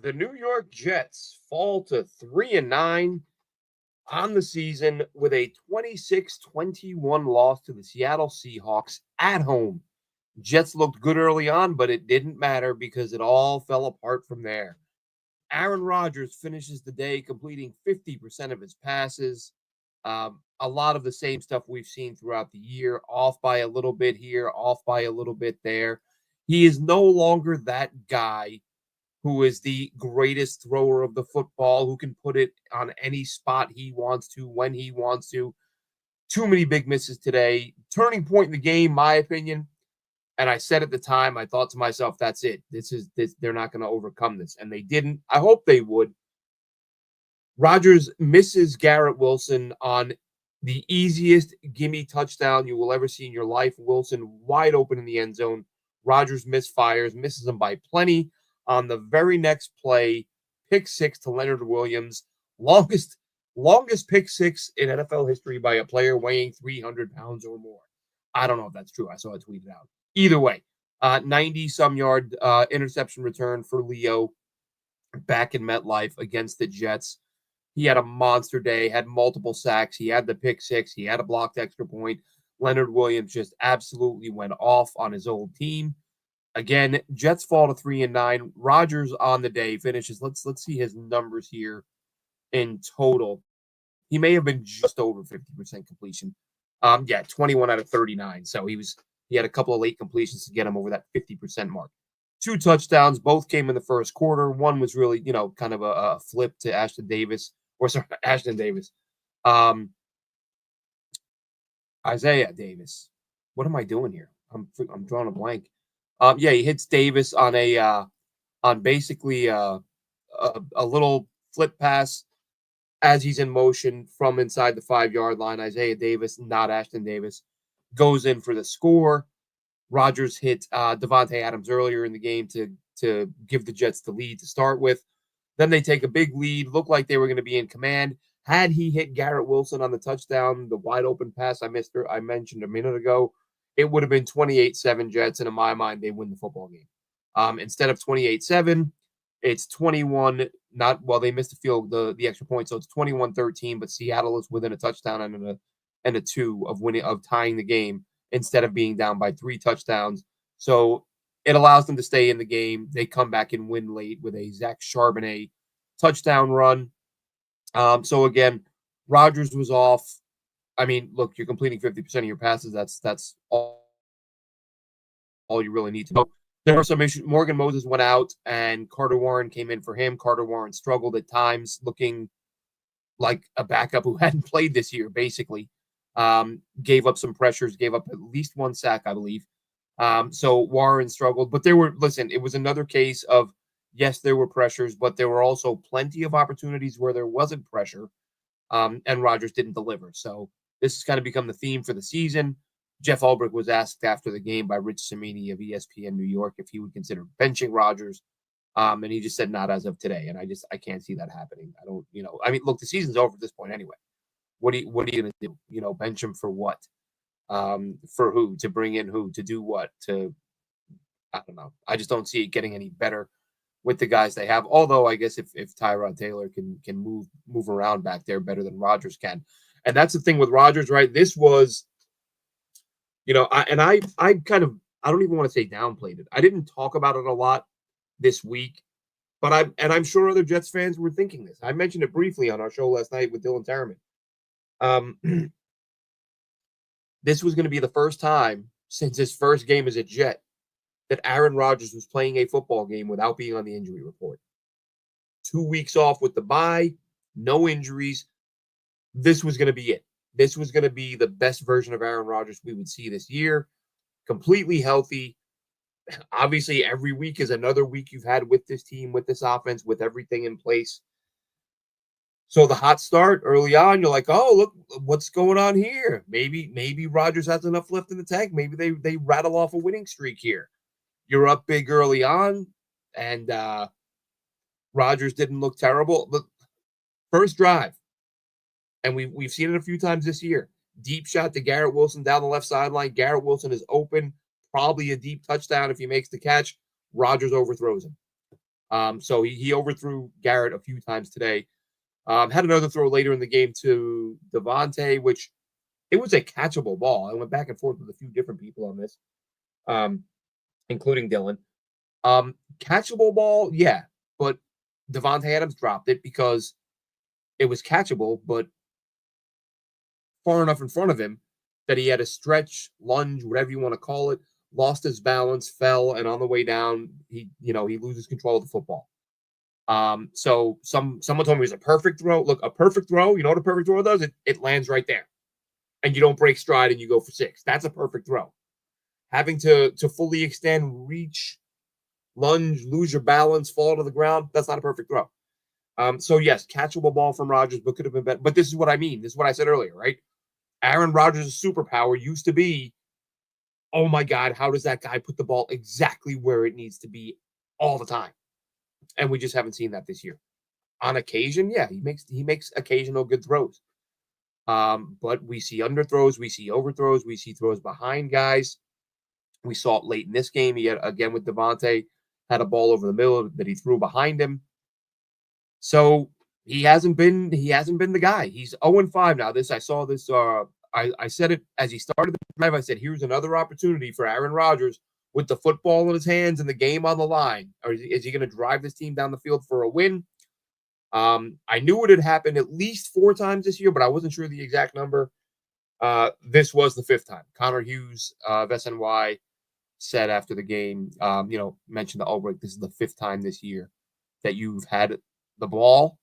The New York Jets fall to 3-9 on the season with a 26-21 loss to the Seattle Seahawks at home. Jets looked good early on, but it didn't matter because it all fell apart from there. Aaron Rodgers finishes the day completing 50% of his passes. A lot of the same stuff we've seen throughout the year, off by a little bit here, off by a little bit there. He is no longer that guy who is the greatest thrower of the football, who can put it on any spot he wants to, when he wants to. Too many big misses today. Turning point in the game, my opinion. And I said at the time, I thought to myself, that's it. This. They're not going to overcome this. And they didn't. I hope they would. Rodgers misses Garrett Wilson on the easiest gimme touchdown you will ever see in your life. Wilson wide open in the end zone. Rodgers misfires, misses him by plenty. On the very next play, pick six to Leonard Williams. Longest pick six in NFL history by a player weighing 300 pounds or more. I don't know if that's true. I saw it tweeted out. Either way, 90-some yard interception return for Leo back in MetLife against the Jets. He had a monster day, had multiple sacks. He had the pick six. He had a blocked extra point. Leonard Williams just absolutely went off on his old team. Again, Jets fall to 3-9. Rodgers on the day finishes. Let's see his numbers here in total. He may have been just over 50% completion. 21 out of 39. So he had a couple of late completions to get him over that 50% mark. 2 touchdowns, both came in the first quarter. One was really, kind of a flip to Ashton Davis. Isaiah Davis. What am I doing here? I'm drawing a blank. He hits Davis on basically a little flip pass as he's in motion from inside the 5-yard line. Isaiah Davis, not Ashton Davis, goes in for the score. Rodgers hit Devontae Adams earlier in the game to give the Jets the lead to start with. Then they take a big lead, looked like they were going to be in command. Had he hit Garrett Wilson on the touchdown, the wide open pass I mentioned a minute ago, it would have been 28-7 Jets, and in my mind, they win the football game. Instead of 28-7, it's 21. They missed the extra point, so it's 21-13. But Seattle is within a touchdown and a 2 of tying the game instead of being down by 3 touchdowns. So it allows them to stay in the game. They come back and win late with a Zach Charbonnet touchdown run. So again, Rodgers was off. I mean, look, you're completing 50% of your passes. That's all you really need to know. There were some issues. Morgan Moses went out, and Carter Warren came in for him. Carter Warren struggled at times, looking like a backup who hadn't played this year, basically. Gave up some pressures, gave up at least 1 sack, I believe. So Warren struggled. But it was another case of, yes, there were pressures, but there were also plenty of opportunities where there wasn't pressure, and Rodgers didn't deliver. So this has kind of become the theme for the season. Jeff Ulbrich was asked after the game by Rich Cimini of ESPN New York if he would consider benching Rodgers, and he just said not as of today. And I can't see that happening. Look, the season's over at this point anyway. What are you going to do? Bench him for what? For who? To bring in who? To do what? I don't know. I just don't see it getting any better with the guys they have. Although I guess if Tyrod Taylor can move around back there better than Rodgers can. And that's the thing with Rodgers, right? This was, I don't even want to say downplayed it. I didn't talk about it a lot this week, but I'm sure other Jets fans were thinking this. I mentioned it briefly on our show last night with Dylan Terriman. This was going to be the first time since his first game as a Jet that Aaron Rodgers was playing a football game without being on the injury report. 2 weeks off with the bye, no injuries. This was going to be it. This was going to be the best version of Aaron Rodgers we would see this year. Completely healthy. Obviously, every week is another week you've had with this team, with this offense, with everything in place. So the hot start early on, you're like, oh, look, what's going on here? Maybe Rodgers has enough left in the tank. Maybe they rattle off a winning streak here. You're up big early on, and Rodgers didn't look terrible. Look, first drive, and we've seen it a few times this year. Deep shot to Garrett Wilson down the left sideline. Garrett Wilson is open, probably a deep touchdown if he makes the catch. Rodgers overthrows him. So he overthrew Garrett a few times today. Had another throw later in the game to Devontae, which it was a catchable ball. I went back and forth with a few different people on this, including Dylan. Catchable ball, yeah, but Devontae Adams dropped it because it was catchable, but far enough in front of him that he had a stretch, lunge, whatever you want to call it, lost his balance, fell, and on the way down, he loses control of the football. So someone told me it was a perfect throw. Look, a perfect throw, you know what a perfect throw does? It lands right there. And you don't break stride and you go for 6. That's a perfect throw. Having to fully extend, reach, lunge, lose your balance, fall to the ground, that's not a perfect throw. So yes, catchable ball from Rodgers, but could have been better. But this is what I mean. This is what I said earlier, right? Aaron Rodgers' superpower used to be, oh my God, how does that guy put the ball exactly where it needs to be all the time? And we just haven't seen that this year. On occasion, yeah, he makes occasional good throws. But we see underthrows, we see overthrows, we see throws behind guys. We saw it late in this game. He had, again with Devontae, had a ball over the middle that he threw behind him. So he hasn't been the guy. He's 0-5 now. I saw this. I said it as he started the drive. I said, here's another opportunity for Aaron Rodgers with the football in his hands and the game on the line. Or is he going to drive this team down the field for a win? I knew it had happened at least 4 times this year, but I wasn't sure the exact number. This was the 5th time. Connor Hughes of SNY said after the game, mentioned the Albrecht. This is the 5th time this year that you've had the ball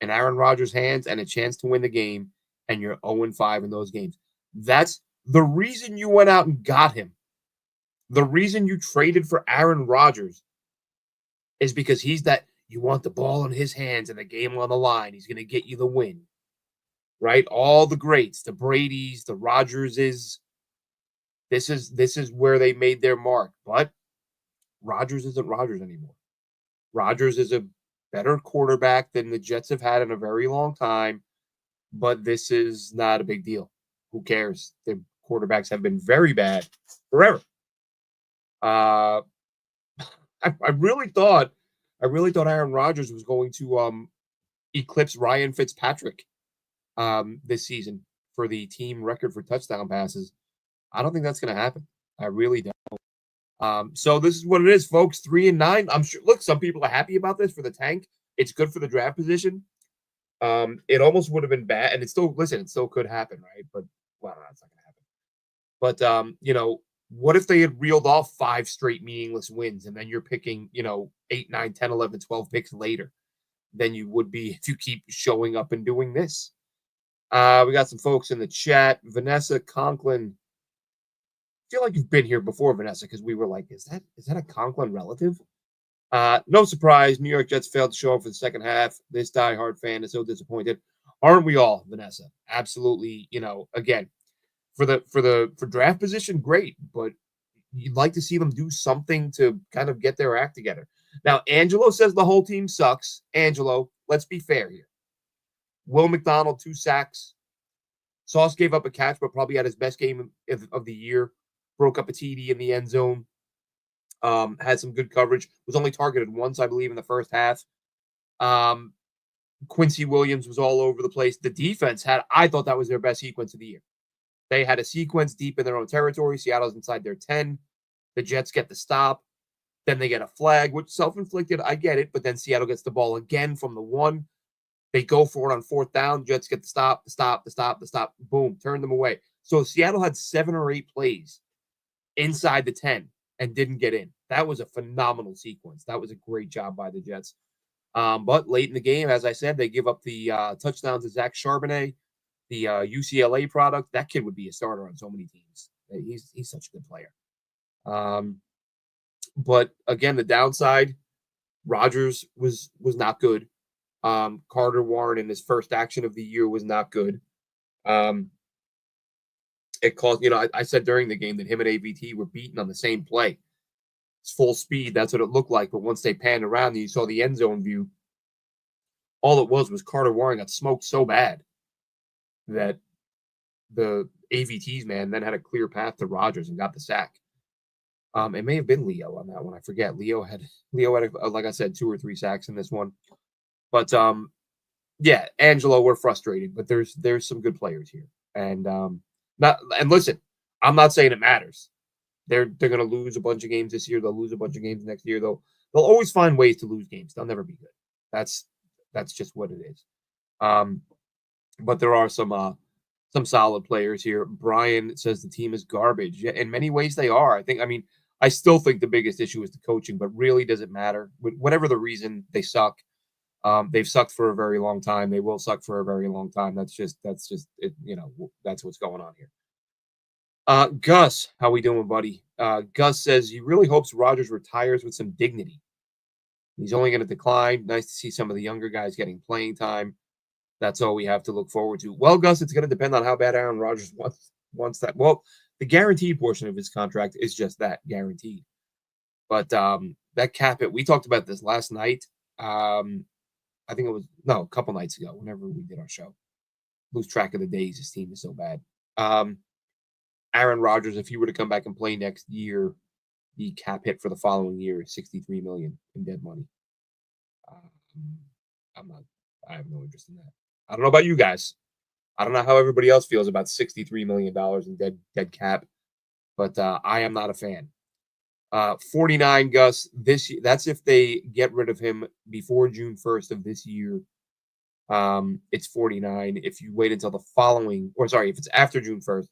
in Aaron Rodgers' hands and a chance to win the game, and you're 0-5 in those games. That's the reason you went out and got him. The reason you traded for Aaron Rodgers is because he's that. You want the ball in his hands and the game on the line. He's going to get you the win, right? All the greats, the Bradys, the Rodgerses. This is where they made their mark. But Rodgers isn't Rodgers anymore. Rodgers is a better quarterback than the Jets have had in a very long time. But this is not a big deal. Who cares? Their quarterbacks have been very bad forever. I really thought Aaron Rodgers was going to eclipse Ryan Fitzpatrick this season for the team record for touchdown passes. I don't think that's going to happen. I really don't. So this is what it is, folks. 3-9. I'm sure. Look, some people are happy about this for the tank. It's good for the draft position. It almost would have been bad, and it still could happen, right? But well, that's not going to happen. But what if they had reeled off 5 straight meaningless wins, and then you're picking, 8, 9, 10, 11, 12 picks later than you would be if you keep showing up and doing this? We got some folks in the chat. Vanessa Conklin. I feel like you've been here before, Vanessa, because we were like, is that a Conklin relative? No surprise, New York Jets failed to show up for the second half. This diehard fan is so disappointed. Aren't we all, Vanessa? Absolutely. Again, for draft position, great, but you'd like to see them do something to kind of get their act together. Now, Angelo says the whole team sucks. Angelo, let's be fair here. Will McDonald, 2 sacks. Sauce gave up a catch, but probably had his best game of the year. Broke up a TD in the end zone. Had some good coverage. Was only targeted once, I believe, in the first half. Quincy Williams was all over the place. The defense I thought that was their best sequence of the year. They had a sequence deep in their own territory. Seattle's inside their 10. The Jets get the stop. Then they get a flag, which self-inflicted. I get it. But then Seattle gets the ball again from the 1. They go for it on 4th down. Jets get the stop. Boom, turn them away. So Seattle had 7 or 8 plays inside the 10 and didn't get in. That was a phenomenal sequence. That was a great job by the Jets. But late in the game, as I said, they give up the touchdown to Zach Charbonnet, the UCLA product. That kid would be a starter on so many teams. He's such a good player. But again, the downside, Rodgers was not good. Carter Warren in his first action of the year was not good. It caused, I said during the game that him and AVT were beaten on the same play. It's full speed. That's what it looked like. But once they panned around and you saw the end zone view, all it was Carter Warren got smoked so bad that the AVT's man then had a clear path to Rodgers and got the sack. It may have been Leo on that one. I forget. Leo had like I said, 2 or 3 sacks in this one. But yeah, Angelo, we're frustrated, but there's some good players here. And not and listen, I'm not saying it matters. They're gonna lose a bunch of games this year. They'll lose a bunch of games next year. They'll always find ways to lose games. They'll never be good. That's that's just what it is. Um, but there are some solid players here. Brian says the team is garbage. Yeah, in many ways they are. I mean, I still think the biggest issue is the coaching, but really does it matter? Whatever the reason, they suck. They've sucked for a very long time. They will suck for a very long time. That's just it, that's what's going on here. Gus, how we doing, buddy? Gus says he really hopes Rodgers retires with some dignity. He's only going to decline. Nice to see some of the younger guys getting playing time. That's all we have to look forward to. Well, Gus, it's going to depend on how bad Aaron Rodgers wants that. Well, the guaranteed portion of his contract is just that, guaranteed. But that cap it, we talked about this last night. I think it was a couple nights ago, whenever we did our show. Lose track of the days. His team is so bad. Aaron Rodgers, if he were to come back and play next year, the cap hit for the following year is $63 million in dead money. I have no interest in that. I don't know about you guys. I don't know how everybody else feels about $63 million in dead cap, but I am not a fan. 49, Gus, this year, that's if they get rid of him before June 1st of this year. It's 49. If you wait until if it's after June 1st,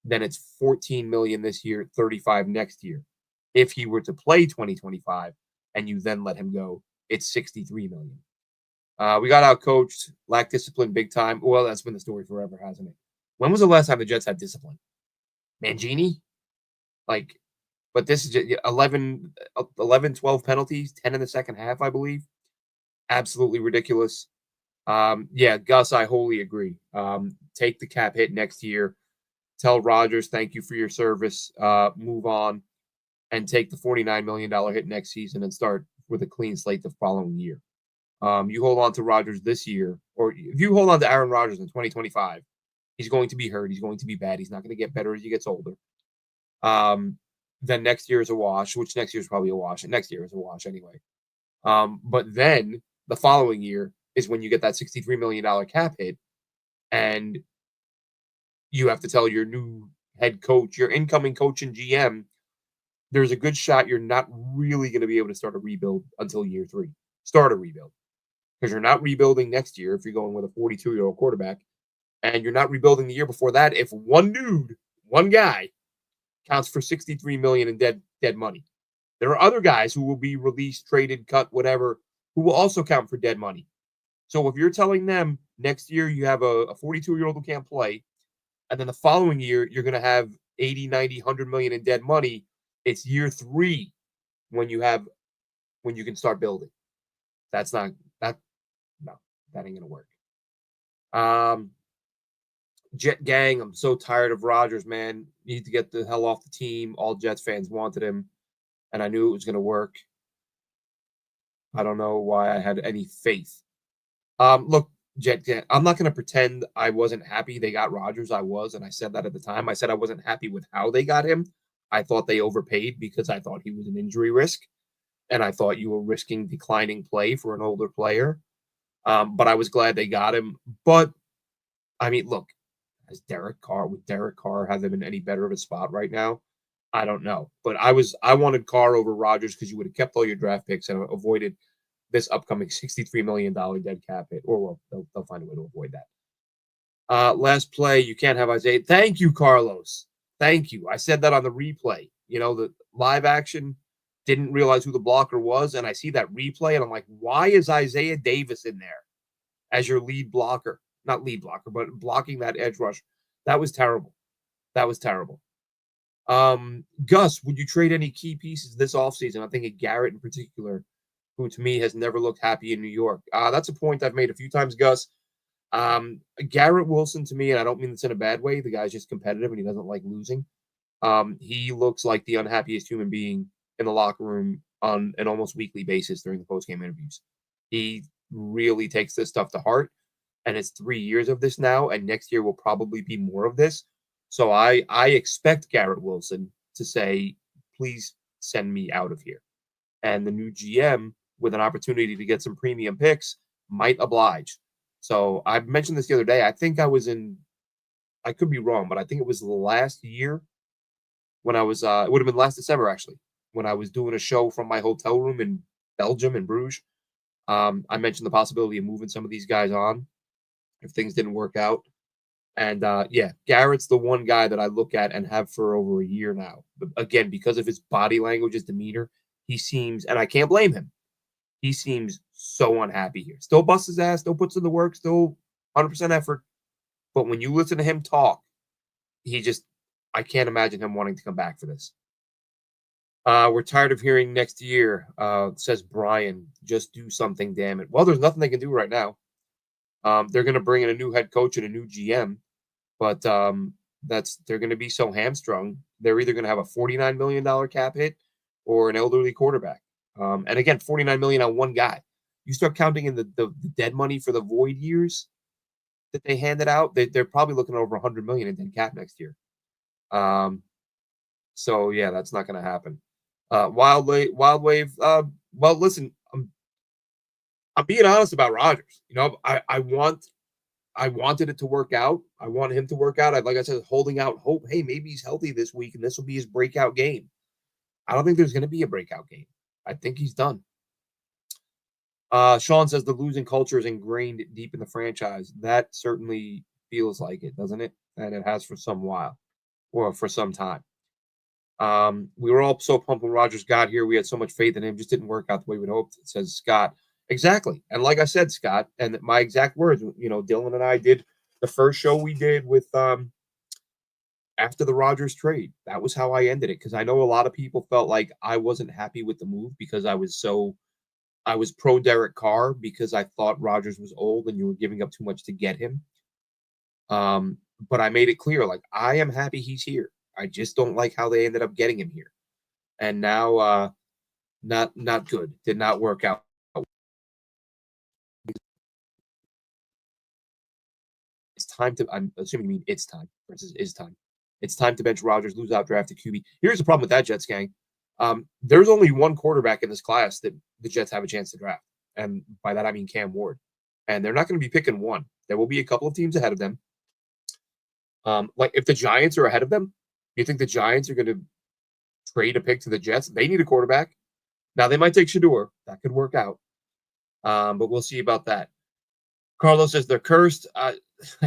then it's 14 million this year, 35 next year. If he were to play 2025 and you then let him go, it's 63 million. We got out coached, lacked discipline big time. Well, that's been the story forever, hasn't it? When was the last time the Jets had discipline? Mangini? But this is just 11, 12 penalties, 10 in the second half, I believe. Absolutely ridiculous. Yeah, Gus, I wholly agree. Take the cap hit next year. Tell Rodgers, thank you for your service. Move on and take the $49 million hit next season and start with a clean slate the following year. You hold on to Rodgers this year, or if you hold on to Aaron Rodgers in 2025, he's going to be hurt. He's going to be bad. He's not going to get better as he gets older. Then next year is a wash, which next year is probably a wash. And next year is a wash anyway. But then the following year is when you get that $63 million cap hit, and you have to tell your new head coach, your incoming coach and GM, there's a good shot you're not really going to be able to start a rebuild until year 3. Start a rebuild. Because you're not rebuilding next year if you're going with a 42-year-old quarterback, and you're not rebuilding the year before that if one guy, counts for $63 million in dead money. There are other guys who will be released, traded, cut, whatever, who will also count for dead money. So if you're telling them next year you have a 42-year-old who can't play, and then the following year you're going to have 80, 90, 100 million in dead money, it's year 3 when you can start building. That ain't going to work. Jet Gang, I'm so tired of Rodgers, man. Need to get the hell off the team. All Jets fans wanted him, and I knew it was going to work. I don't know why I had any faith. Look, Jet Gang, I'm not going to pretend I wasn't happy they got Rodgers. I was, and I said that at the time. I said I wasn't happy with how they got him. I thought they overpaid because I thought he was an injury risk, and I thought you were risking declining play for an older player. But I was glad they got him. But, I mean, look, would Derek Carr have them in any better of a spot right now? I don't know. But I wanted Carr over Rodgers because you would have kept all your draft picks and avoided this upcoming $63 million dead cap hit. Or, well, they'll find a way to avoid that. Last play, you can't have Isaiah. Thank you, Carlos. Thank you. I said that on the replay. The live action, didn't realize who the blocker was, and I see that replay, and I'm like, why is Isaiah Davis in there as your lead blocker? Not lead blocker, but blocking that edge rush. That was terrible. Gus, would you trade any key pieces this offseason? I'm thinking Garrett in particular, who to me has never looked happy in New York. That's a point I've made a few times, Gus. Garrett Wilson to me, and I don't mean this in a bad way, the guy's just competitive and he doesn't like losing. He looks like the unhappiest human being in the locker room on an almost weekly basis during the post-game interviews. He really takes this stuff to heart. And it's 3 years of this now, and next year will probably be more of this. So I expect Garrett Wilson to say, please send me out of here. And the new GM, with an opportunity to get some premium picks, might oblige. So I mentioned this the other day. I think I could be wrong, but I think it was last year when I was, it would have been last December actually, when I was doing a show from my hotel room in Belgium, in Bruges. I mentioned the possibility of moving some of these guys on if things didn't work out. And yeah, Garrett's the one guy that I look at and have for over a year now. But again, because of his body language, his demeanor, he seems, and I can't blame him, he seems so unhappy here. Still busts his ass, still puts in the work, still 100% effort. But when you listen to him talk, he just, I can't imagine him wanting to come back for this. We're tired of hearing next year, says Brian. Just do something, damn it. Well, there's nothing they can do right now. They're going to bring in a new head coach and a new GM, but they're going to be so hamstrung. They're either going to have a $49 million cap hit or an elderly quarterback. And again, $49 million on one guy. You start counting in the dead money for the void years that they handed out, they're probably looking at over $100 million in dead cap next year. So yeah, that's not going to happen. Wild Wave. Well, listen, I'm being honest about Rodgers. You know, I wanted it to work out. I want him to work out. Like I said, holding out hope. Hey, maybe he's healthy this week, and this will be his breakout game. I don't think there's going to be a breakout game. I think he's done. Sean says the losing culture is ingrained deep in the franchise. That certainly feels like it, doesn't it? And it has for some while, or for some time. We were all so pumped when Rodgers got here. We had so much faith in him. Just didn't work out the way we'd hoped, says Scott. Exactly. And like I said, Scott, and my exact words, you know, Dylan and I did the first show we did with after the Rodgers trade. That was how I ended it, because I know a lot of people felt like I wasn't happy with the move because I was pro Derek Carr because I thought Rodgers was old and you were giving up too much to get him. But I made it clear, like, I am happy he's here. I just don't like how they ended up getting him here. And now not good. Did not work out. It's time to, I'm assuming you mean it's time versus is time. It's time to bench Rodgers, lose out drafted QB. Here's the problem with that, Jets gang. There's only one quarterback in this class that the Jets have a chance to draft. And by that, I mean Cam Ward. And they're not going to be picking one. There will be a couple of teams ahead of them. Like if the Giants are ahead of them, you think the Giants are going to trade a pick to the Jets? They need a quarterback. Now, they might take Shador. That could work out. But we'll see about that. Carlos says they're cursed. I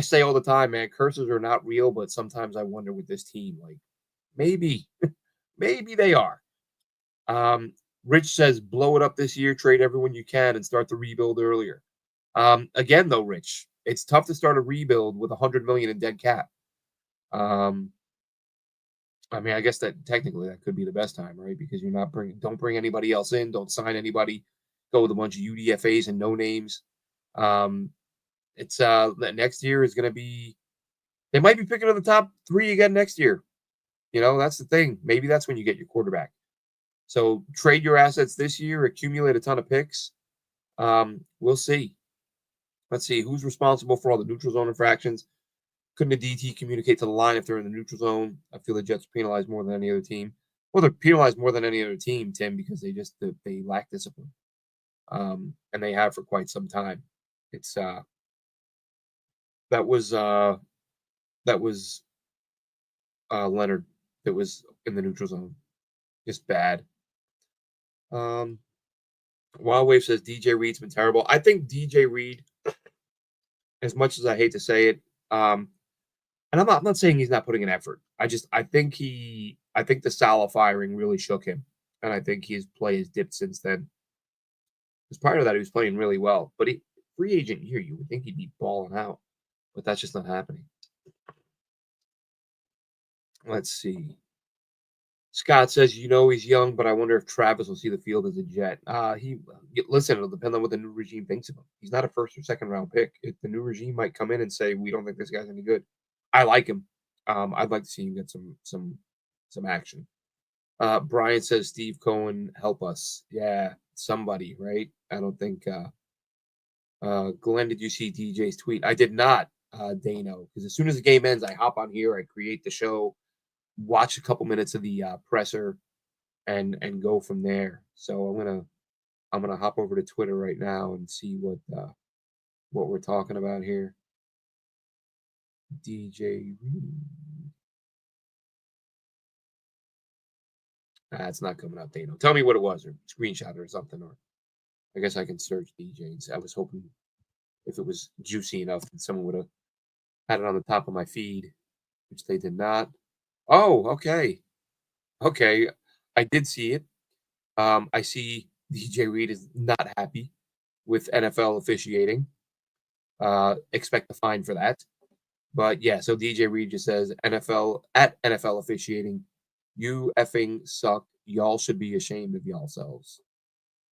say all the time, man, curses are not real, but sometimes I wonder with this team, like maybe they are. Rich says blow it up this year, trade everyone you can, and start the rebuild earlier. Again, though, Rich, it's tough to start a rebuild with $100 million in dead cap. I mean, I guess that technically that could be the best time, right? Because don't bring anybody else in, don't sign anybody, go with a bunch of UDFAs and no names. It's next year is going to be, they might be picking in the top 3 again next year. You know, that's the thing. Maybe that's when you get your quarterback. So trade your assets this year, accumulate a ton of picks. We'll see. Let's see who's responsible for all the neutral zone infractions. Couldn't a DT communicate to the line if they're in the neutral zone? I feel the Jets penalized more than any other team. Well, they're penalized more than any other team, Tim, because they lack discipline, and they have for quite some time. It's that was Leonard that was in the neutral zone, just bad. Wild Wave says DJ Reed's been terrible. I think DJ Reed, as much as I hate to say it, and I'm not saying he's not putting an effort. I think the Salah firing really shook him, and I think his play has dipped since then. Because prior to that, he was playing really well, but free agent year, you would think he'd be balling out, but that's just not happening. Let's see. Scott says, you know, he's young, but I wonder if Travis will see the field as a Jet. Listen, it'll depend on what the new regime thinks of him. He's not a first or second round pick. If the new regime might come in and say, we don't think this guy's any good. I like him. I'd like to see him get some action. Brian says, Steve Cohen, help us. Yeah, somebody, right? I don't think. Glenn, did you see DJ's tweet? I did not, Dano, because as soon as the game ends, I hop on here, I create the show, watch a couple minutes of the presser, and go from there. So I'm gonna hop over to Twitter right now and see what we're talking about here. DJ Reed. It's not coming up, Dano. Tell me what it was, or screenshot it or something, or I guess I can search DJs. I was hoping if it was juicy enough that someone would have had it on the top of my feed, which they did not. Oh, okay. Okay. I did see it. I see DJ Reed is not happy with NFL officiating. Expect a fine for that. But yeah, so DJ Reed just says NFL officiating, you effing suck. Y'all should be ashamed of yourselves.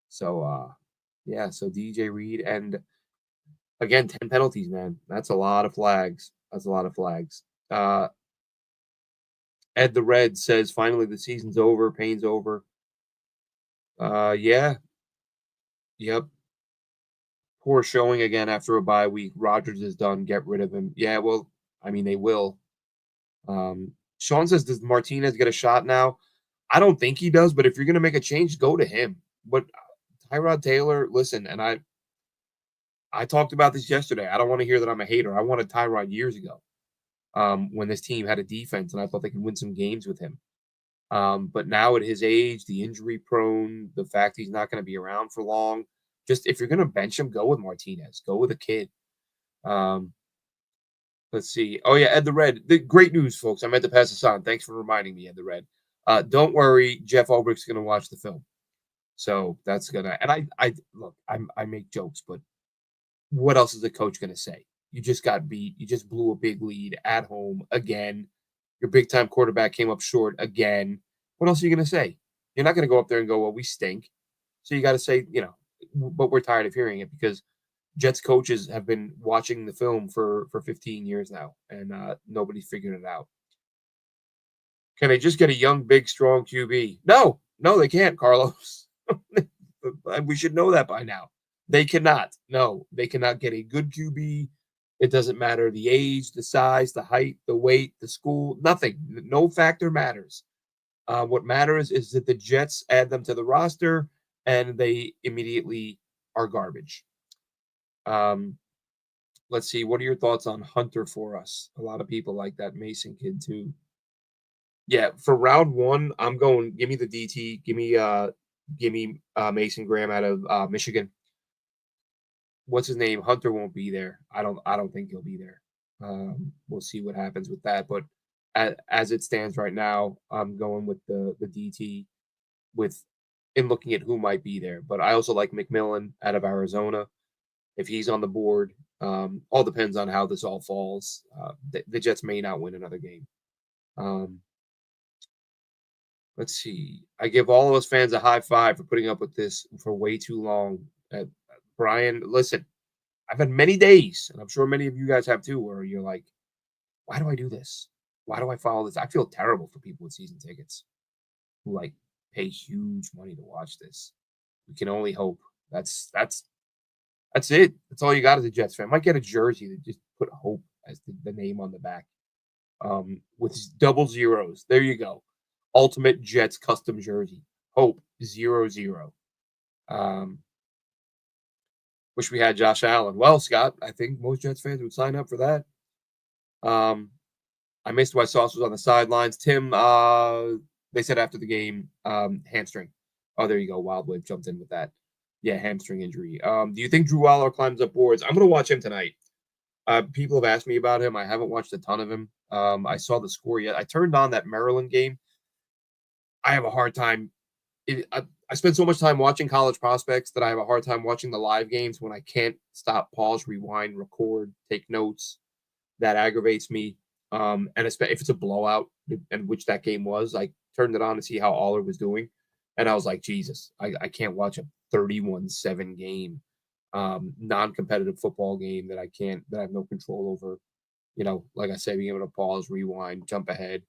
So yeah, so DJ Reed and again 10 penalties, man. That's a lot of flags. That's a lot of flags. Ed the Red says finally the season's over, pain's over. Yeah, yep. Poor showing again after a bye week. Rodgers is done. Get rid of him. Yeah, well, I mean they will. Sean says, does Martinez get a shot now? I don't think he does, but if you're gonna make a change, go to him. But Tyrod Taylor, listen, and I talked about this yesterday. I don't want to hear that I'm a hater. I wanted Tyrod years ago. When this team had a defense and I thought they could win some games with him. But now at his age, the injury prone, the fact he's not going to be around for long, just if you're going to bench him, go with Martinez, go with a kid. Let's see. Oh yeah, Ed the Red. Great news, folks. I meant to pass this on. Thanks for reminding me, Ed the Red. Don't worry, Jeff Ulbricht's going to watch the film, so that's gonna. And I look, I make jokes, but what else is the coach going to say? You just got beat. You just blew a big lead at home again. Your big time quarterback came up short again. What else are you going to say? You're not going to go up there and go, well, we stink. So you got to say, but we're tired of hearing it because Jets coaches have been watching the film for 15 years now, and nobody's figured it out. Can they just get a young, big, strong QB? No, they can't, Carlos. We should know that by now. They cannot. No, they cannot get a good QB. It doesn't matter the age, the size, the height, the weight, the school, nothing. No factor matters. What matters is that the Jets add them to the roster and they immediately are garbage. Let's see. What are your thoughts on Hunter for us? A lot of people like that Mason kid too. Yeah, for round one, I'm going. Give me the DT. Give me Mason Graham out of Michigan. What's his name? Hunter won't be there. I don't think he'll be there. We'll see what happens with that. But as it stands right now, I'm going with the DT in looking at who might be there. But I also like McMillan out of Arizona. If he's on the board, all depends on how this all falls. The Jets may not win another game. Let's see. I give all of us fans a high five for putting up with this for way too long. Brian, listen, I've had many days, and I'm sure many of you guys have too, where you're like, why do I do this? Why do I follow this? I feel terrible for people with season tickets who like pay huge money to watch this. We can only hope. That's it. That's all you got as a Jets fan. Might get a jersey that just put hope as the name on the back. With double zeros. There you go. Ultimate Jets custom jersey. Hope 0-0. Wish we had Josh Allen. Well, Scott, I think most Jets fans would sign up for that. I missed why Sauce was on the sidelines. Tim, they said after the game, hamstring. Oh, there you go. Wild Wave jumped in with that. Yeah, hamstring injury. Do you think Drew Waller climbs up boards? I'm going to watch him tonight. People have asked me about him. I haven't watched a ton of him. I saw the score yet. I turned on that Maryland game. I have a hard time. I spend so much time watching college prospects that I have a hard time watching the live games when I can't stop, pause, rewind, record, take notes. That aggravates me. And if it's a blowout, and which that game was, I turned it on to see how Aller was doing. And I was like, Jesus, I can't watch a 31-7 game, non-competitive football game that I have no control over. Like I said, being able to pause, rewind, jump ahead,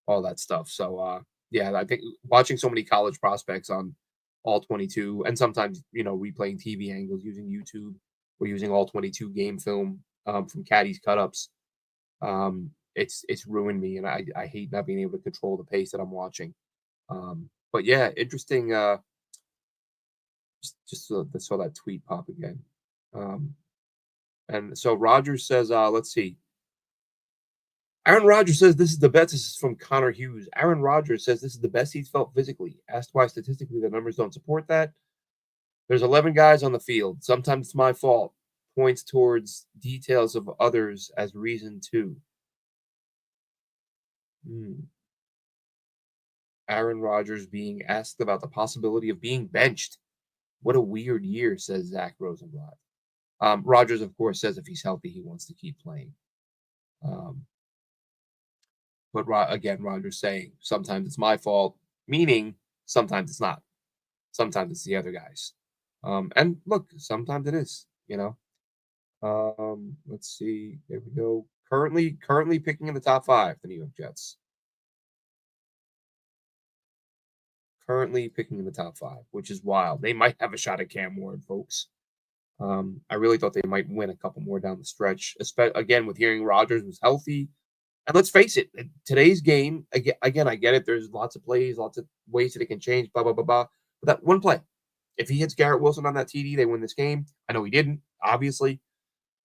all that stuff. So, yeah, I think watching so many college prospects on all 22 and sometimes, replaying TV angles using YouTube or using all 22 game film from Caddy's cut-ups, it's ruined me. And I hate not being able to control the pace that I'm watching. But yeah, interesting. Just saw that tweet pop again. Um, and so Rogers says, let's see. Aaron Rodgers says this is the best. This is from Connor Hughes. Aaron Rodgers says this is the best he's felt physically. Asked why statistically the numbers don't support that. There's 11 guys on the field. Sometimes it's my fault. Points towards details of others as reason too. Hmm. Aaron Rodgers being asked about the possibility of being benched. What a weird year, says Zach Rosenblatt. Rodgers, of course, says if he's healthy, he wants to keep playing. Um, but again, Rodgers saying sometimes it's my fault, meaning sometimes it's not. Sometimes it's the other guys. And look, sometimes it is. Let's see. There we go. Currently picking in the top 5, the New York Jets. Currently picking in the top 5, which is wild. They might have a shot at Cam Ward, folks. I really thought they might win a couple more down the stretch. Again, with hearing Rodgers was healthy. And let's face it, today's game, again, I get it. There's lots of plays, lots of ways that it can change, blah, blah, blah, blah. But that one play, if he hits Garrett Wilson on that TD, they win this game. I know he didn't, obviously.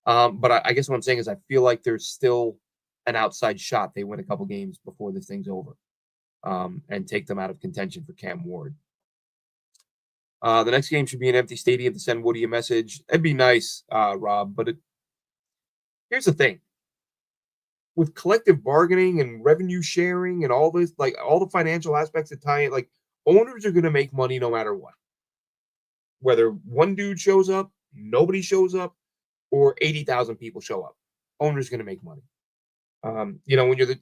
But I guess what I'm saying is I feel like there's still an outside shot. They win a couple games before this thing's over, and take them out of contention for Cam Ward. The next game should be an empty stadium to send Woody a message. It'd be nice, Rob, but here's the thing. With collective bargaining and revenue sharing and all this, like all the financial aspects that tie it, like owners are going to make money no matter what. Whether one dude shows up, nobody shows up, or 80,000 people show up, owner's going to make money. When you're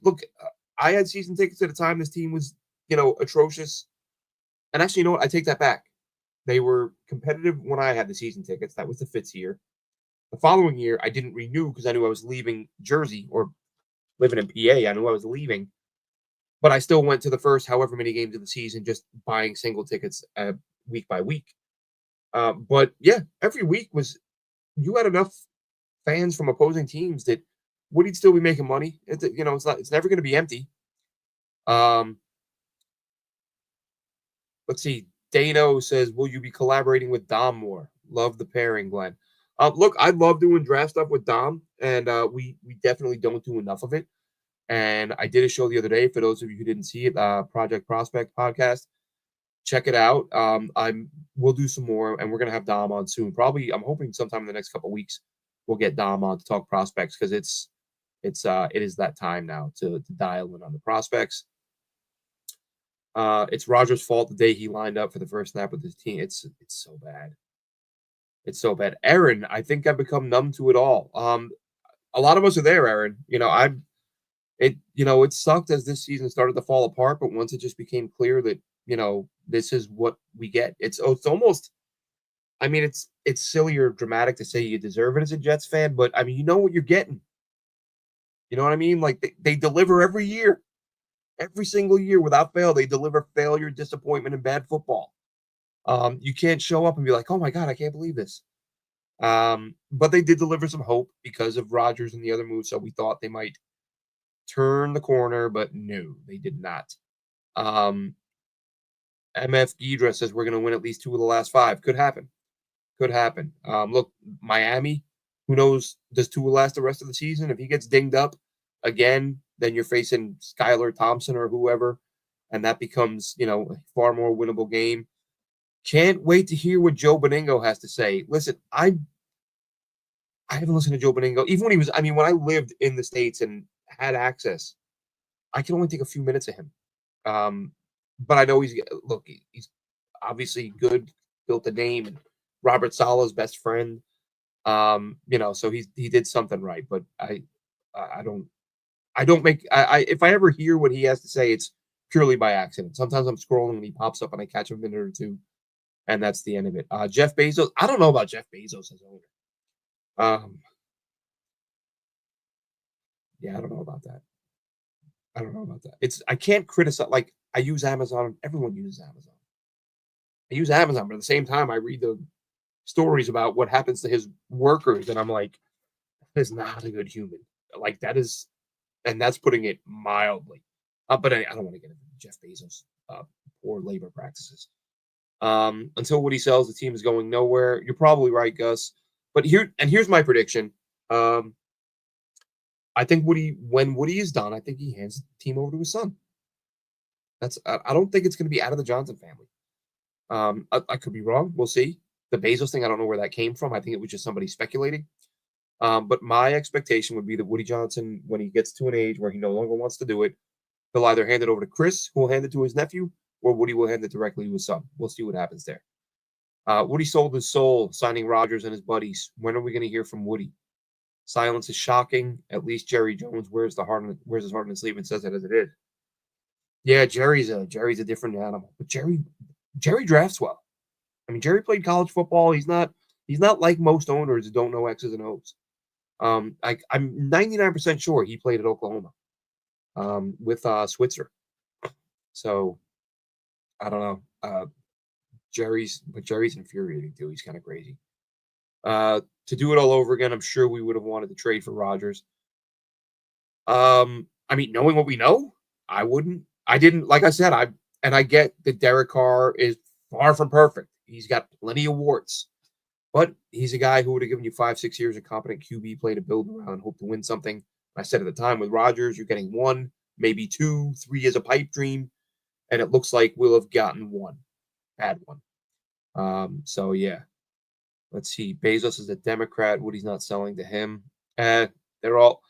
I had season tickets at a time this team was, atrocious. And actually, you know what? I take that back. They were competitive when I had the season tickets. That was the Fitz year. The following year, I didn't renew because I knew I was leaving Jersey or living in PA. I knew I was leaving. But I still went to the first however many games of the season, just buying single tickets week by week. But yeah, every week you had enough fans from opposing teams that Woody'd still be making money. It's never going to be empty. Let's see. Dano says, will you be collaborating with Dom more? Love the pairing, Glenn. Look, I love doing draft stuff with Dom, and we definitely don't do enough of it. And I did a show the other day, for those of you who didn't see it, Project Prospect podcast. Check it out. We'll do some more, and we're going to have Dom on soon. Probably, I'm hoping sometime in the next couple of weeks, we'll get Dom on to talk prospects, because it is that time now to dial in on the prospects. It's Rodgers' fault the day he lined up for the first snap with his team. It's so bad. It's so bad. Aaron, I think I've become numb to it all. A lot of us are there, Aaron. It sucked as this season started to fall apart, but once it just became clear that, this is what we get. It's almost, I mean, it's silly or dramatic to say you deserve it as a Jets fan, but I mean, you know what you're getting. You know what I mean? Like they deliver every year. Every single year, without fail, they deliver failure, disappointment, and bad football. You can't show up and be like, "Oh my God, I can't believe this." But they did deliver some hope because of Rodgers and the other moves, so we thought they might turn the corner, but no, they did not. MF Ghidra says we're going to win at least 2 of the last 5. Could happen. Could happen. Look, Miami, who knows, does Tua last the rest of the season? If he gets dinged up again, then you're facing Skylar Thompson or whoever, and that becomes, a far more winnable game. Can't wait to hear what Joe Beningo has to say. Listen, I haven't listened to Joe Beningo. Even when when I lived in the States and had access, I can only take a few minutes of him. But I know he's obviously good, built a name, and Robert Sala's best friend. So he did something right, but I don't if I ever hear what he has to say, it's purely by accident. Sometimes I'm scrolling and he pops up and I catch him a minute or two, and that's the end of it. Jeff Bezos, I don't know about Jeff Bezos as owner. Yeah, I don't know about that. I can't criticize, like, I use Amazon. Everyone uses Amazon. I use Amazon, but at the same time, I read the stories about what happens to his workers, and I'm like, that is not a good human. Like, that is, and that's putting it mildly. But I don't want to get into Jeff Bezos. poor labor practices. Until Woody sells, the team is going nowhere. You're probably right, Gus. But here's my prediction. I think when Woody is done, I think he hands the team over to his son. I don't think it's going to be out of the Johnson family. I could be wrong. We'll see. The Bezos thing, I don't know where that came from. I think it was just somebody speculating. But my expectation would be that Woody Johnson, when he gets to an age where he no longer wants to do it, he'll either hand it over to Chris, who will hand it to his nephew, or Woody will hand it directly to his son. We'll see what happens there. Woody sold his soul, signing Rodgers and his buddies. When are we going to hear from Woody? Silence is shocking. At least Jerry Jones wears his heart on his sleeve and says it as it is. Yeah, Jerry's a different animal, but Jerry drafts well. I mean, Jerry played college football. He's not like most owners who don't know X's and O's. I'm 99% sure he played at Oklahoma with Switzer. So I don't know. Jerry's infuriating too. He's kind of crazy. To do it all over again, I'm sure we would have wanted to trade for Rodgers. I mean, knowing what we know, I wouldn't. I didn't. Like I said, I get that Derek Carr is far from perfect. He's got plenty of warts, but he's a guy who would have given you 5-6 years of competent QB play to build around and hope to win something. I said at the time with Rodgers, you're getting 1, maybe 2, 3 as a pipe dream, and it looks like we'll have gotten 1, bad one. So yeah. Let's see. Bezos is a Democrat. Woody's not selling to him. They're all.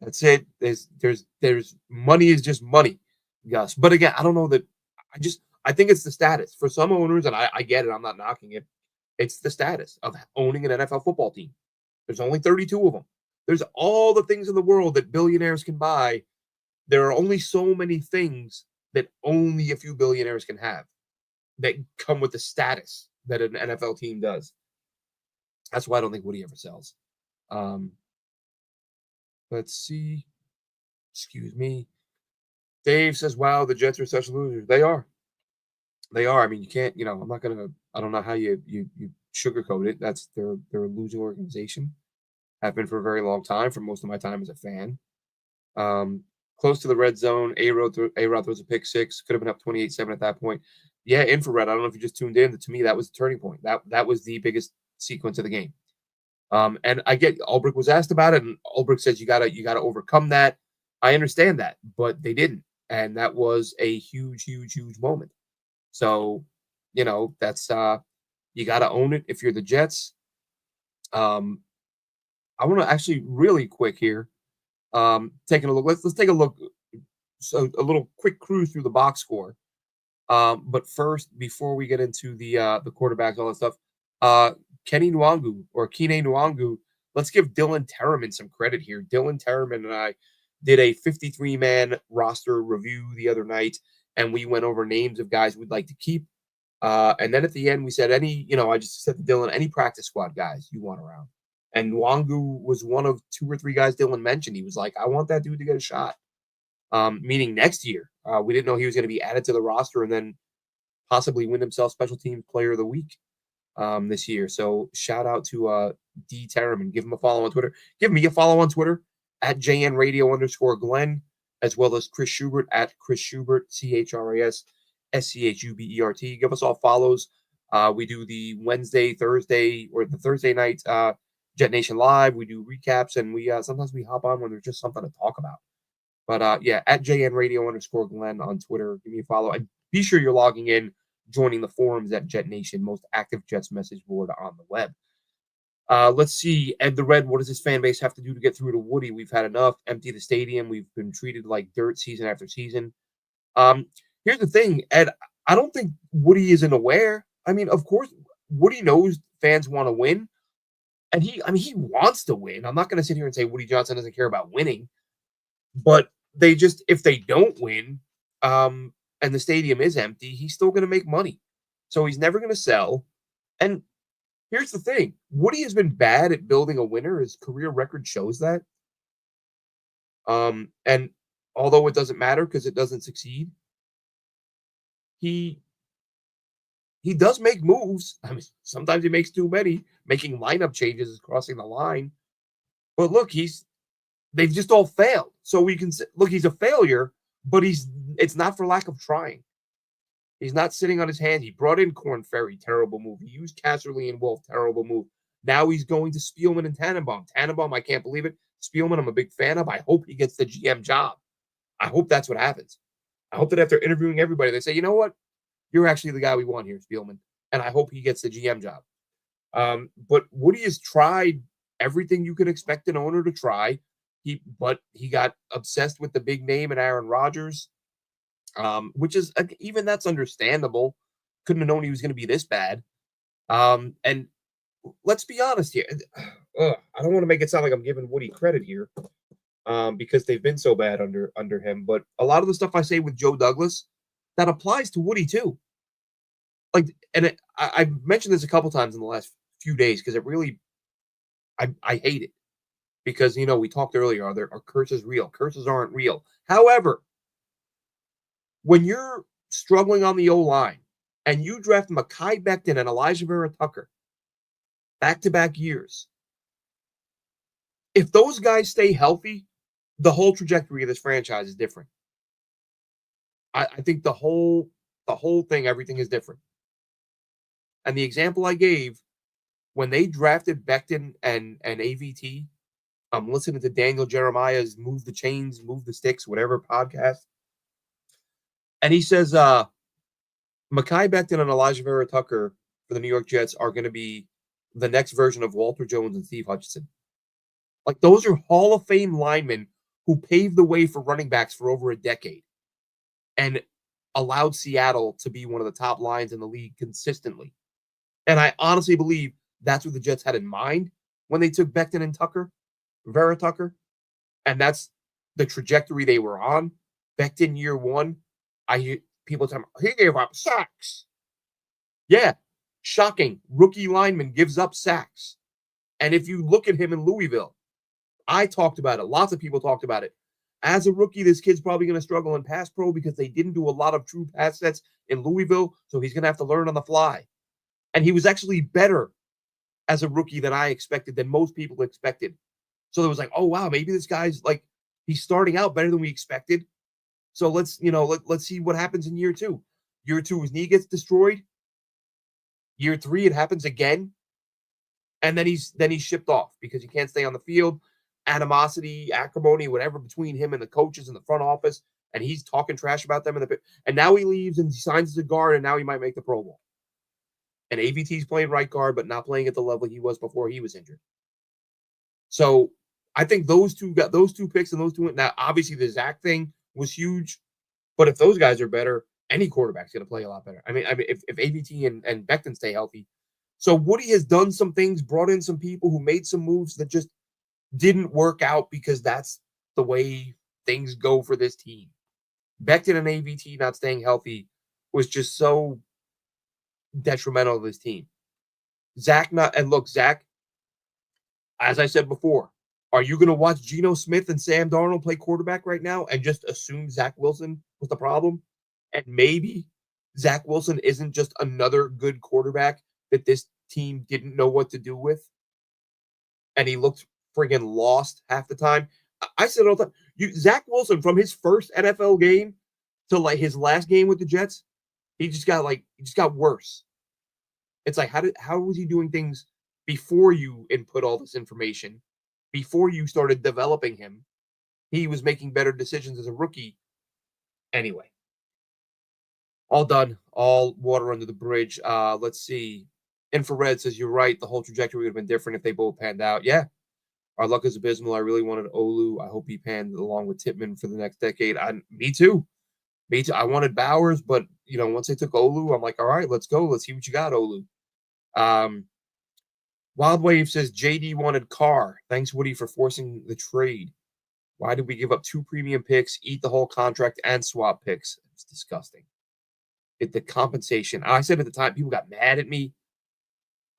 That's it. There's money is just money, Gus. But again, I don't know that. I think it's the status for some owners, and I get it. I'm not knocking it. It's the status of owning an NFL football team. There's only 32 of them. There's all the things in the world that billionaires can buy. There are only so many things that only a few billionaires can have that come with the status that an NFL team does. That's why I don't think Woody ever sells. Let's see. Excuse me. Dave says, wow, the Jets are such losers. They are. I mean, you can't, I'm not going to, I don't know how you sugarcoat it. They're a losing organization. Have been for a very long time, for most of my time as a fan. Close to the red zone. A-Rod throws a pick six. Could have been up 28-7 at that point. Yeah, infrared. I don't know if you just tuned in. To me, that was the turning point. That was the biggest sequence of the game. And I get Ulbrich was asked about it, and Ulbrich says you gotta overcome that. I understand that, but they didn't, and that was a huge moment. So, that's you gotta own it if you're the Jets. I want to actually really quick here, taking a look. Let's take a look. So a little quick cruise through the box score. But first, before we get into the quarterbacks, all that stuff, Kene Nwangwu, let's give Dylan Terraman some credit here. Dylan Terraman and I did a 53-man roster review the other night, and we went over names of guys we'd like to keep. And then at the end, we said I just said to Dylan, any practice squad guys you want around. And Nwangwu was one of 2 or 3 guys Dylan mentioned. He was like, I want that dude to get a shot. Meaning next year. We didn't know he was going to be added to the roster and then possibly win himself Special Teams Player of the Week this year. So shout out to D. Terraman. Give him a follow on Twitter. Give me a follow on Twitter at JNRadio_Glenn, as well as Chris Schubert at Chris Schubert, CHRIS SCHUBERT. Give us all follows. We do the Thursday night Jet Nation Live. We do recaps, and we sometimes we hop on when there's just something to talk about. But yeah, at JNRadio_Glenn on Twitter. Give me a follow. And be sure you're logging in, joining the forums at Jet Nation, most active Jets message board on the web. Let's see. Ed the Red, what does this fan base have to do to get through to Woody? We've had enough. Empty the stadium. We've been treated like dirt season after season. Here's the thing, Ed. I don't think Woody isn't aware. I mean, of course, Woody knows fans want to win. And he wants to win. I'm not going to sit here and say Woody Johnson doesn't care about winning. But if they don't win, and the stadium is empty, he's still going to make money. So he's never going to sell. And here's the thing. Woody has been bad at building a winner. His career record shows that. And although it doesn't matter because it doesn't succeed, he does make moves. I mean, sometimes he makes too many. Making lineup changes is crossing the line. But look, they've just all failed. So we can say, look, he's a failure, but it's not for lack of trying. He's not sitting on his hands. He brought in Corn Ferry, terrible move. He used Casserly and Wolf, terrible move. Now he's going to Spielman and Tannenbaum. Tannenbaum, I can't believe it. Spielman, I'm a big fan of. I hope he gets the GM job. I hope that's what happens. I hope that after interviewing everybody, they say, you know what? You're actually the guy we want here, Spielman. And I hope he gets the GM job. But Woody has tried everything you can expect an owner to try. But he got obsessed with the big name and Aaron Rodgers, which is even that's understandable. Couldn't have known he was going to be this bad. And let's be honest here. I don't want to make it sound like I'm giving Woody credit here, because they've been so bad under him. But a lot of the stuff I say with Joe Douglas, that applies to Woody too. Like, and I've mentioned this a couple times in the last few days because it really, I hate it because we talked earlier. Are curses real? Curses aren't real. However, when you're struggling on the O line and you draft Mekhi Becton and Elijah Vera Tucker back-to-back years, if those guys stay healthy, the whole trajectory of this franchise is different. I think the whole thing, everything is different. And the example I gave, when they drafted Becton and AVT, I'm listening to Daniel Jeremiah's Move the Chains, Move the Sticks, whatever podcast. And he says, Mekhi Becton and Elijah Vera Tucker for the New York Jets are going to be the next version of Walter Jones and Steve Hutchinson. Like, those are Hall of Fame linemen who paved the way for running backs for over a decade and allowed Seattle to be one of the top lines in the league consistently. And I honestly believe that's what the Jets had in mind when they took Becton and Vera Tucker. And that's the trajectory they were on. Becton year one, I hear people tell me, he gave up sacks. Yeah, shocking. Rookie lineman gives up sacks. And if you look at him in Louisville, I talked about it. Lots of people talked about it. As a rookie, this kid's probably going to struggle in pass pro because they didn't do a lot of true pass sets in Louisville, so he's going to have to learn on the fly. And he was actually better as a rookie than I expected, than most people expected. So it was like, oh, wow, maybe this guy's like, he's starting out better than we expected. So let's see what happens in year two. Year two, his knee gets destroyed. Year three, it happens again. And then he's shipped off because he can't stay on the field. Animosity, acrimony, whatever between him and the coaches in the front office. And he's talking trash about them and now he leaves and he signs as a guard, and now he might make the Pro Bowl. And AVT's playing right guard, but not playing at the level he was before he was injured. So I think those two picks and those two. Now, obviously, the Zach thing was huge, but if those guys are better, any quarterback's going to play a lot better. I mean, if AVT and Becton stay healthy. So Woody has done some things, brought in some people who made some moves that just didn't work out because that's the way things go for this team. Becton and AVT not staying healthy was just so detrimental to this team. Zach, as I said before, are you going to watch Geno Smith and Sam Darnold play quarterback right now and just assume Zach Wilson was the problem? And maybe Zach Wilson isn't just another good quarterback that this team didn't know what to do with, and he looked friggin' lost half the time. I said all the time, Zach Wilson, from his first NFL game to like his last game with the Jets, he just got worse. It's like, how was he doing things before you input all this information, before you started developing him? He was making better decisions as a rookie. Anyway, all done. All water under the bridge. Let's see. Infrared says, you're right. The whole trajectory would have been different if they both panned out. Yeah. Our luck is abysmal. I really wanted Olu. I hope he panned along with Tippmann for the next decade. Me too. I wanted Bowers, but once they took Olu, I'm like, all right, let's go. Let's see what you got, Olu. Wild Wave says, JD wanted Carr. Thanks, Woody, for forcing the trade. Why did we give up 2 premium picks, eat the whole contract, and swap picks? It's disgusting. The compensation. I said at the time, people got mad at me.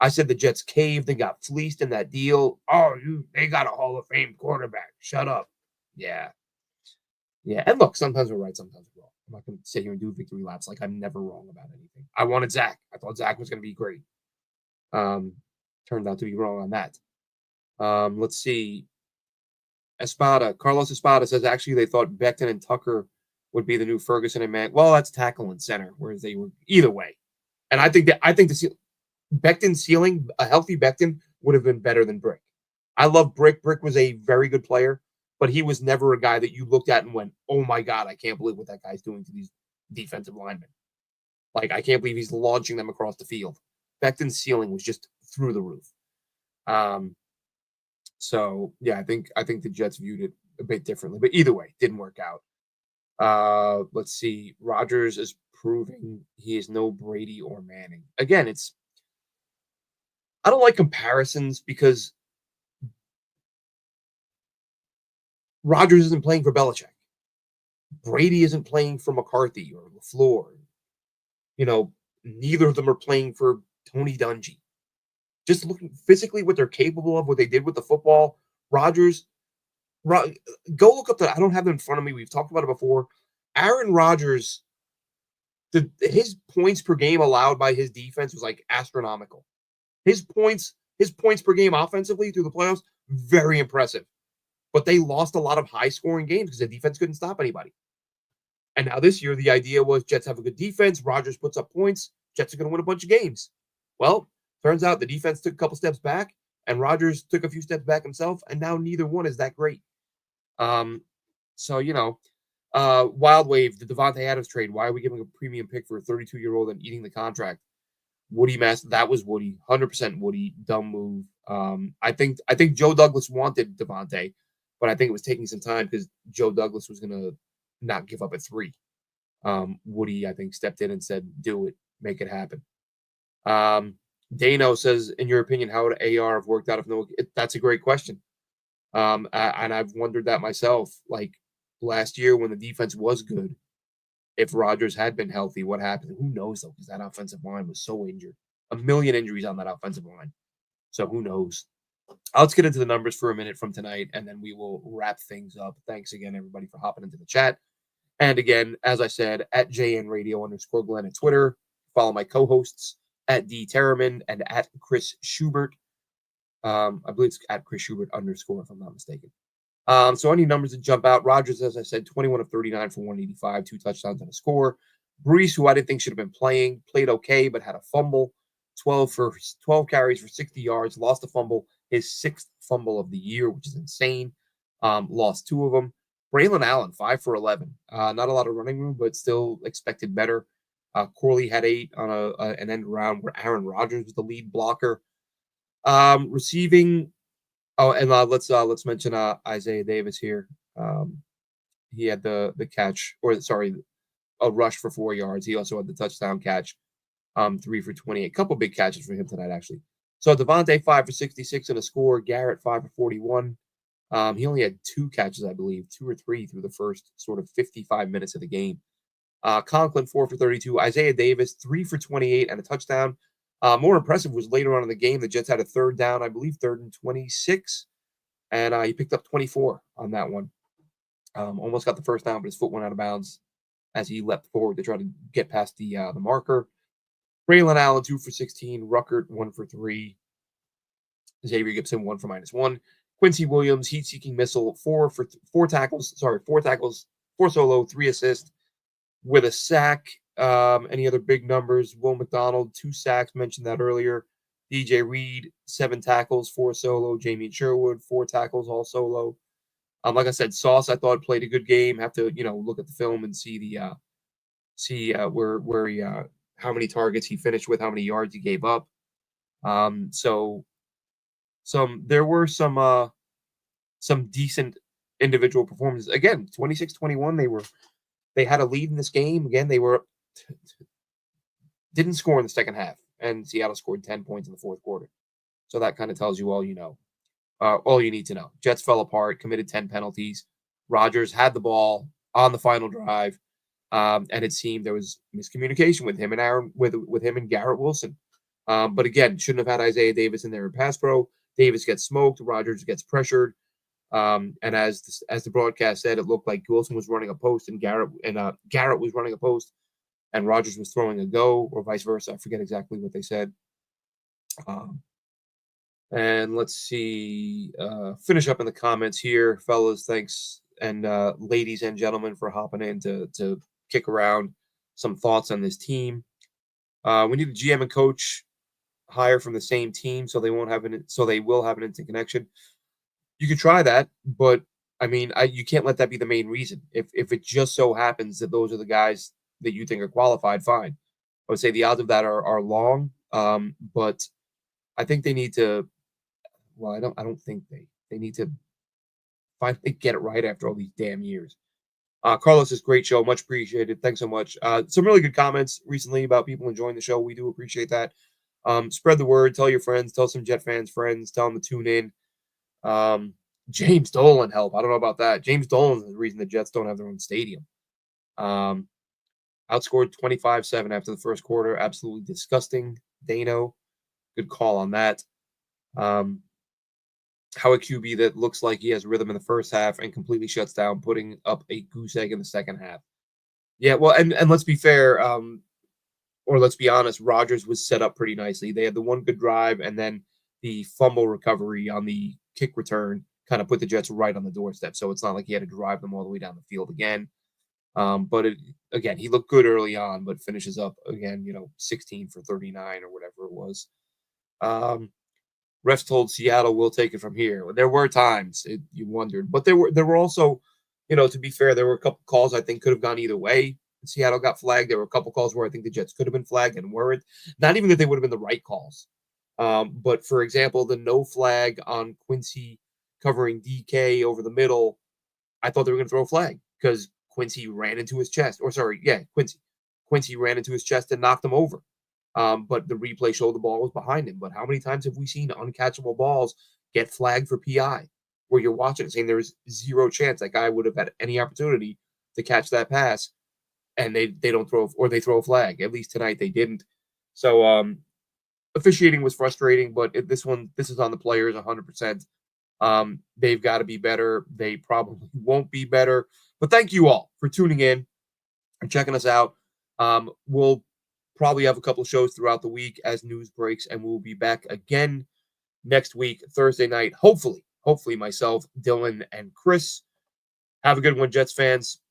I said the Jets caved. They got fleeced in that deal. Oh, they got a Hall of Fame quarterback. Shut up. Yeah. Yeah. And look, sometimes we're right, sometimes we're wrong. I'm not going to sit here and do victory laps like I'm never wrong about anything. I wanted Zach. I thought Zach was going to be great. Turned out to be wrong on that. Let's see. Carlos Espada says, actually, they thought Becton and Tucker would be the new Ferguson and Man. Well, that's tackle and center, whereas they were either way. And I think Becton's ceiling, a healthy Becton, would have been better than Brick. I love Brick. Brick was a very good player, but he was never a guy that you looked at and went, "Oh my God, I can't believe what that guy's doing to these defensive linemen. Like, I can't believe he's launching them across the field." Becton's ceiling was just through the roof. So yeah, I think the Jets viewed it a bit differently, but either way, didn't work out. Let's see. Rodgers is proving he is no Brady or Manning. Again, I don't like comparisons because Rodgers isn't playing for Belichick. Brady isn't playing for McCarthy or LaFleur. Neither of them are playing for Tony Dungy. Just looking physically what they're capable of, what they did with the football. Rodgers, go look up I don't have them in front of me. We've talked about it before. Aaron Rodgers, his points per game allowed by his defense was like astronomical. His points per game offensively through the playoffs, very impressive. But they lost a lot of high-scoring games because the defense couldn't stop anybody. And now this year, the idea was Jets have a good defense. Rodgers puts up points. Jets are going to win a bunch of games. Well, turns out the defense took a couple steps back, and Rodgers took a few steps back himself, and now neither one is that great. Wild Wave, the Devontae Adams trade. Why are we giving a premium pick for a 32-year-old and eating the contract? Woody Master, that was Woody, 100% Woody. Dumb move. I think Joe Douglas wanted Devontae, but I think it was taking some time because Joe Douglas was going to not give up at 3. Woody, I think, stepped in and said, "Do it, make it happen." Dano says, "In your opinion, how would AR have worked out if no?" That's a great question. And I've wondered that myself. Like last year when the defense was good, if Rodgers had been healthy, what happened? Who knows though? Because that offensive line was so injured. A million injuries on that offensive line. So who knows? Let's get into the numbers for a minute from tonight, and then we will wrap things up. Thanks again, everybody, for hopping into the chat. And again, as I said, at JNRadio_Glenn at Twitter. Follow my co-hosts at D Terriman and at Chris Schubert. I believe it's at Chris Schubert _ if I'm not mistaken. So any numbers that jump out, Rodgers, as I said, 21 of 39 for 185, 2 touchdowns and a score. Brees, who I didn't think should have been playing, played okay, but had a fumble. 12 carries for 60 yards, lost a fumble, his 6th fumble of the year, which is insane. Lost 2 of them. Braylon Allen, 5 for 11. Not a lot of running room, but still expected better. Corley had 8 on an end round where Aaron Rodgers was the lead blocker. Receiving. Oh, and let's mention Isaiah Davis here. He had the catch, a rush for 4 yards. He also had the touchdown catch. 3 for 28. Couple big catches for him tonight, actually. So Devontae 5 for 66 and a score. Garrett 5 for 41. He only had 2 catches, I believe, 2 or 3 through the first sort of 55 minutes of the game. Conklin 4 for 32. Isaiah Davis 3 for 28 and a touchdown. More impressive was later on in the game. The Jets had a 3rd down, I believe, 3rd and 26, and he picked up 24 on that one. Almost got the first down, but his foot went out of bounds as he leapt forward to try to get past the marker. Braylon Allen 2 for 16. Ruckert 1 for 3. Xavier Gibson 1 for -1. Quincy Williams, heat-seeking missile, 4 tackles, 4 solo, 3 assists with a sack. Any other big numbers? Will McDonald, 2 sacks, mentioned that earlier. DJ Reed, 7 tackles, 4 solo. Jamie Sherwood, 4 tackles, all solo. Like I said, Sauce, I thought played a good game. Have to, look at the film and see where he how many targets he finished with, how many yards he gave up. There were some decent individual performances. Again, 26-21, they had a lead in this game. Again, they didn't score in the second half, and Seattle scored 10 points in the 4th quarter. So that kind of tells you all you know. All you need to know. Jets fell apart, committed 10 penalties. Rodgers had the ball on the final drive, and it seemed there was miscommunication with him and Aaron, with him and Garrett Wilson. But again, shouldn't have had Isaiah Davis in there in pass pro. Davis gets smoked. Rodgers gets pressured. And as the broadcast said, it looked like Wilson was running a post and Garrett was running a post, and Rodgers was throwing a go, or vice versa. I forget exactly what they said. And let's see. Finish up in the comments here, fellas. Thanks and ladies and gentlemen for hopping in to kick around some thoughts on this team. We need a GM and coach hire from the same team, so they will have an instant connection. You could try that, but I mean, you can't let that be the main reason. If it just so happens that those are the guys that you think are qualified, fine. I would say the odds of that are long, but I think they need to. Well, I don't think they need to finally get it right after all these damn years. Carlos, is great show, much appreciated. Thanks so much. Some really good comments recently about people enjoying the show. We do appreciate that. Spread the word. Tell your friends. Tell some Jet fans friends. Tell them to tune in. James Dolan help. I don't know about that. James Dolan is the reason the Jets don't have their own stadium. Outscored 25-7 after the first quarter. Absolutely disgusting. Dano, good call on that. How a QB that looks like he has rhythm in the first half and completely shuts down, putting up a goose egg in the second half. Yeah, well, and let's be fair, or let's be honest, Rodgers was set up pretty nicely. They had the one good drive, and then the fumble recovery on the kick return kind of put the Jets right on the doorstep. So it's not like he had to drive them all the way down the field again. But again, he looked good early on, but finishes up again, 16 for 39 or whatever it was. Refs told Seattle, we'll take it from here. There were times you wondered, but there were also, to be fair, there were a couple calls I think could have gone either way. Seattle got flagged. There were a couple calls where I think the Jets could have been flagged and weren't. Not even that they would have been the right calls. But for example, the no flag on Quincy covering DK over the middle, I thought they were going to throw a flag because Quincy ran into his chest. Quincy ran into his chest and knocked him over. But the replay showed the ball was behind him. But how many times have we seen uncatchable balls get flagged for PI where you're watching it saying there's zero chance that guy would have had any opportunity to catch that pass, and they don't throw, or they throw a flag. At least tonight they didn't. So officiating was frustrating, but this is on the players 100%. They've got to be better. They probably won't be better. But thank you all for tuning in and checking us out. We'll probably have a couple of shows throughout the week as news breaks, and we'll be back again next week, Thursday night. Hopefully myself, Dylan, and Chris. Have a good one, Jets fans.